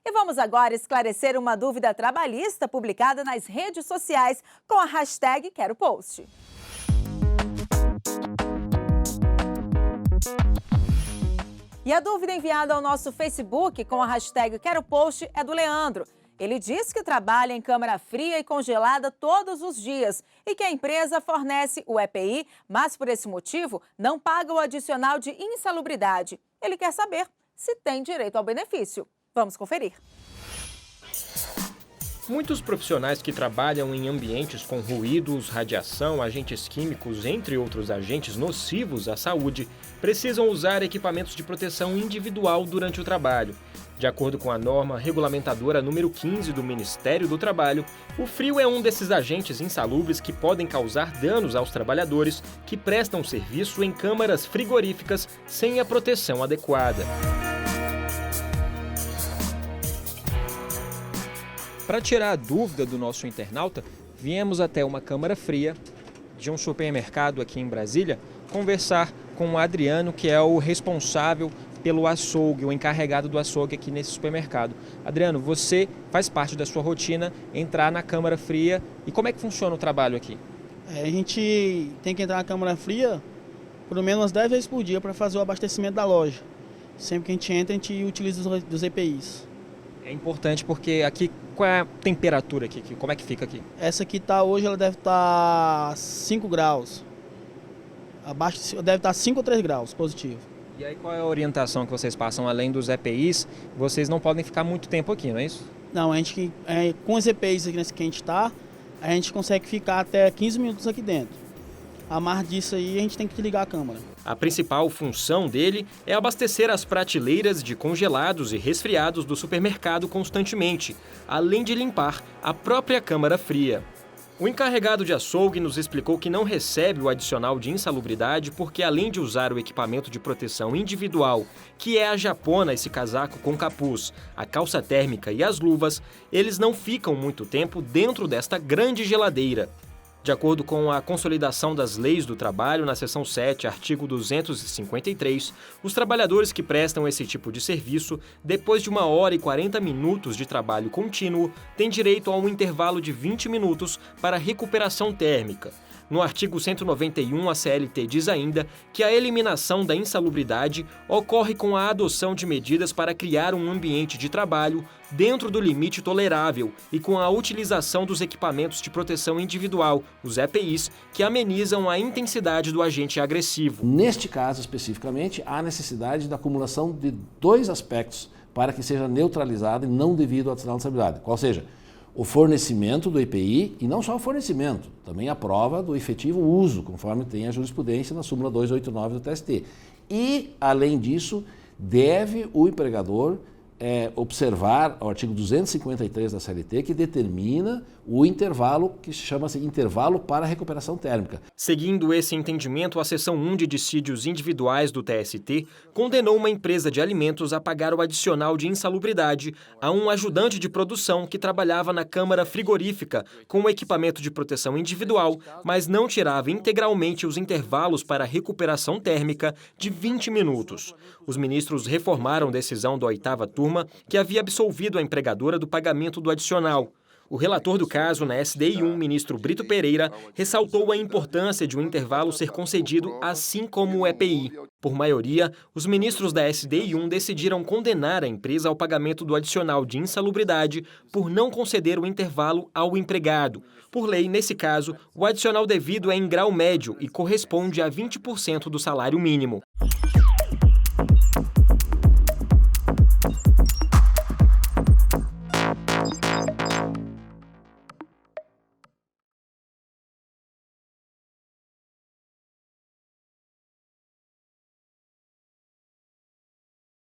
E vamos agora esclarecer uma dúvida trabalhista publicada nas redes sociais com a hashtag Quero Post. E a dúvida enviada ao nosso Facebook com a hashtag Quero Post é do Leandro. Ele diz que trabalha em câmara fria e congelada todos os dias e que a empresa fornece o EPI, mas por esse motivo não paga o adicional de insalubridade. Ele quer saber se tem direito ao benefício. Vamos conferir. Muitos profissionais que trabalham em ambientes com ruídos, radiação, agentes químicos, entre outros agentes nocivos à saúde, precisam usar equipamentos de proteção individual durante o trabalho. De acordo com a norma regulamentadora número 15 do Ministério do Trabalho, o frio é um desses agentes insalubres que podem causar danos aos trabalhadores que prestam serviço em câmaras frigoríficas sem a proteção adequada. Para tirar a dúvida do nosso internauta, viemos até uma câmara fria de um supermercado aqui em Brasília conversar com o Adriano, que é o responsável pelo açougue, o encarregado do açougue aqui nesse supermercado. Adriano, você faz parte da sua rotina entrar na câmara fria e como é que funciona o trabalho aqui? A gente tem que entrar na câmara fria pelo menos umas 10 vezes por dia para fazer o abastecimento da loja. Sempre que a gente entra, a gente utiliza os EPIs. É importante porque aqui, qual é a temperatura aqui? Como é que fica aqui? Essa aqui hoje, ela deve estar 5 graus. Abaixo deve estar 5 ou 3 graus positivo. E aí qual é a orientação que vocês passam? Além dos EPIs, vocês não podem ficar muito tempo aqui, não é isso? Não, com os EPIs aqui que a gente está, a gente consegue ficar até 15 minutos aqui dentro. A mais disso aí, a gente tem que ligar a câmera. A principal função dele é abastecer as prateleiras de congelados e resfriados do supermercado constantemente, além de limpar a própria câmara fria. O encarregado de açougue nos explicou que não recebe o adicional de insalubridade porque, além de usar o equipamento de proteção individual, que é a japona, esse casaco com capuz, a calça térmica e as luvas, eles não ficam muito tempo dentro desta grande geladeira. De acordo com a Consolidação das Leis do Trabalho, na seção 7, artigo 253, os trabalhadores que prestam esse tipo de serviço, depois de 1 hora e 40 minutos de trabalho contínuo, têm direito a um intervalo de 20 minutos para recuperação térmica. No artigo 191, a CLT diz ainda que a eliminação da insalubridade ocorre com a adoção de medidas para criar um ambiente de trabalho dentro do limite tolerável e com a utilização dos equipamentos de proteção individual, os EPIs, que amenizam a intensidade do agente agressivo. Neste caso, especificamente, há necessidade da acumulação de 2 aspectos para que seja neutralizado e não devido à adicional de insalubridade. Qual seja, o fornecimento do EPI e não só o fornecimento, também a prova do efetivo uso, conforme tem a jurisprudência na súmula 289 do TST. E, além disso, deve o empregador observar o artigo 253 da CLT, que determina o intervalo, que chama-se intervalo para recuperação térmica. Seguindo esse entendimento, a seção 1 de dissídios individuais do TST condenou uma empresa de alimentos a pagar o adicional de insalubridade a um ajudante de produção que trabalhava na câmara frigorífica com o equipamento de proteção individual, mas não tirava integralmente os intervalos para recuperação térmica de 20 minutos. Os ministros reformaram decisão da 8ª turma, que havia absolvido a empregadora do pagamento do adicional. O relator do caso na SDI1, ministro Brito Pereira, ressaltou a importância de um intervalo ser concedido assim como o EPI. Por maioria, os ministros da SDI1 decidiram condenar a empresa ao pagamento do adicional de insalubridade por não conceder o intervalo ao empregado. Por lei, nesse caso, o adicional devido é em grau médio e corresponde a 20% do salário mínimo.